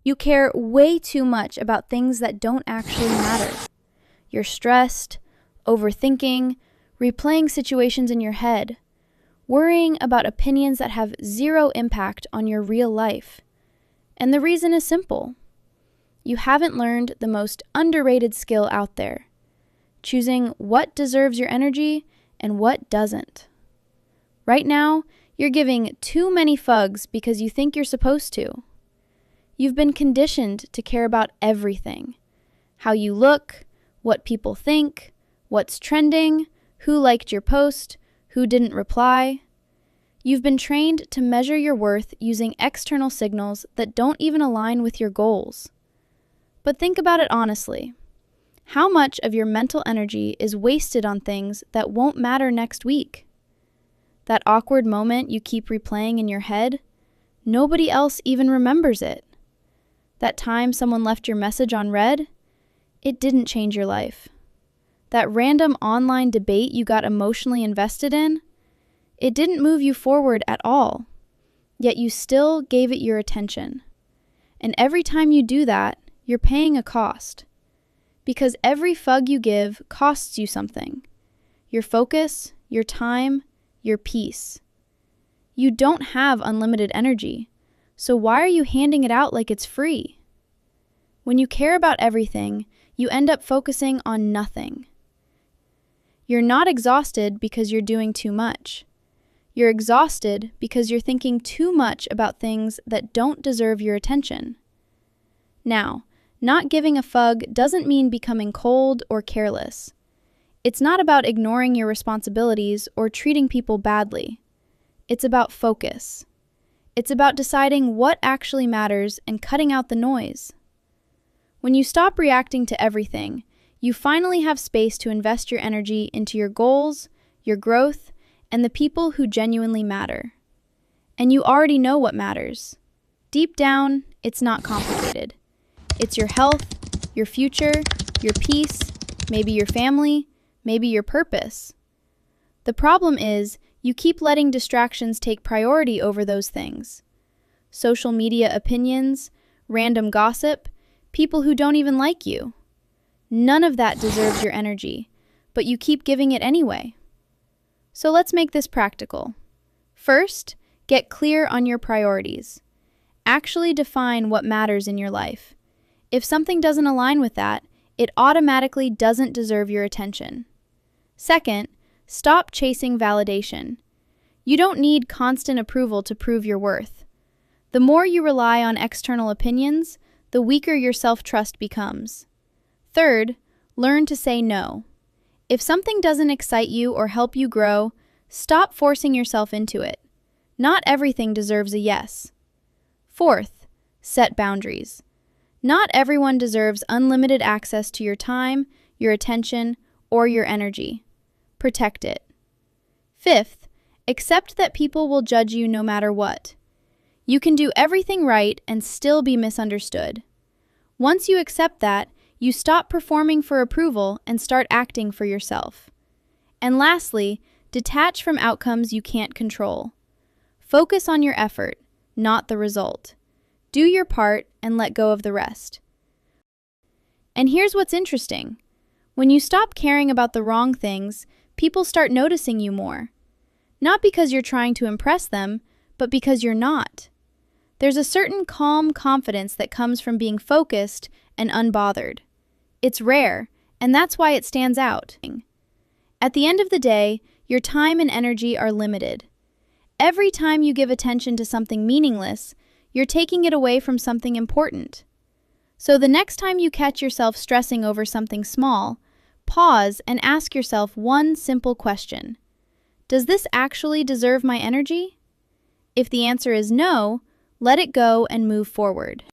You care way too much about things that don't actually matter. You're stressed, overthinking, replaying situations in your head, worrying about opinions that have zero impact on your real life. And the reason is simple. You haven't learned the most underrated skill out there, choosing what deserves your energy and what doesn't. Right now, you're giving too many fugs because you think you're supposed to. You've been conditioned to care about everything. How you look, what people think, what's trending, who liked your post, who didn't reply. You've been trained to measure your worth using external signals that don't even align with your goals. But think about it honestly. How much of your mental energy is wasted on things that won't matter next week? That awkward moment you keep replaying in your head, nobody else even remembers it. That time someone left your message unread, it didn't change your life. That random online debate you got emotionally invested in, it didn't move you forward at all, yet you still gave it your attention. And every time you do that, you're paying a cost. Because every fug you give costs you something. Your focus, your time, your peace. You don't have unlimited energy, so why are you handing it out like it's free? When you care about everything, you end up focusing on nothing. You're not exhausted because you're doing too much. You're exhausted because you're thinking too much about things that don't deserve your attention. Now, not giving a fug doesn't mean becoming cold or careless. It's not about ignoring your responsibilities or treating people badly. It's about focus. It's about deciding what actually matters and cutting out the noise. When you stop reacting to everything, you finally have space to invest your energy into your goals, your growth, and the people who genuinely matter. And you already know what matters. Deep down, it's not complicated. It's your health, your future, your peace, maybe your family, maybe your purpose. The problem is, you keep letting distractions take priority over those things. Social media opinions, random gossip, people who don't even like you. None of that deserves your energy, but you keep giving it anyway. So let's make this practical. First, get clear on your priorities. Actually define what matters in your life. If something doesn't align with that, it automatically doesn't deserve your attention. Second, stop chasing validation. You don't need constant approval to prove your worth. The more you rely on external opinions, the weaker your self-trust becomes. Third, learn to say no. If something doesn't excite you or help you grow, stop forcing yourself into it. Not everything deserves a yes. Fourth, set boundaries. Not everyone deserves unlimited access to your time, your attention, or your energy. Protect it. Fifth, accept that people will judge you no matter what. You can do everything right and still be misunderstood. Once you accept that, you stop performing for approval and start acting for yourself. And lastly, detach from outcomes you can't control. Focus on your effort, not the result. Do your part and let go of the rest. And here's what's interesting. When you stop caring about the wrong things, people start noticing you more. Not because you're trying to impress them, but because you're not. There's a certain calm confidence that comes from being focused and unbothered. It's rare, and that's why it stands out. At the end of the day, your time and energy are limited. Every time you give attention to something meaningless, you're taking it away from something important. So the next time you catch yourself stressing over something small, pause and ask yourself one simple question. Does this actually deserve my energy? If the answer is no, let it go and move forward.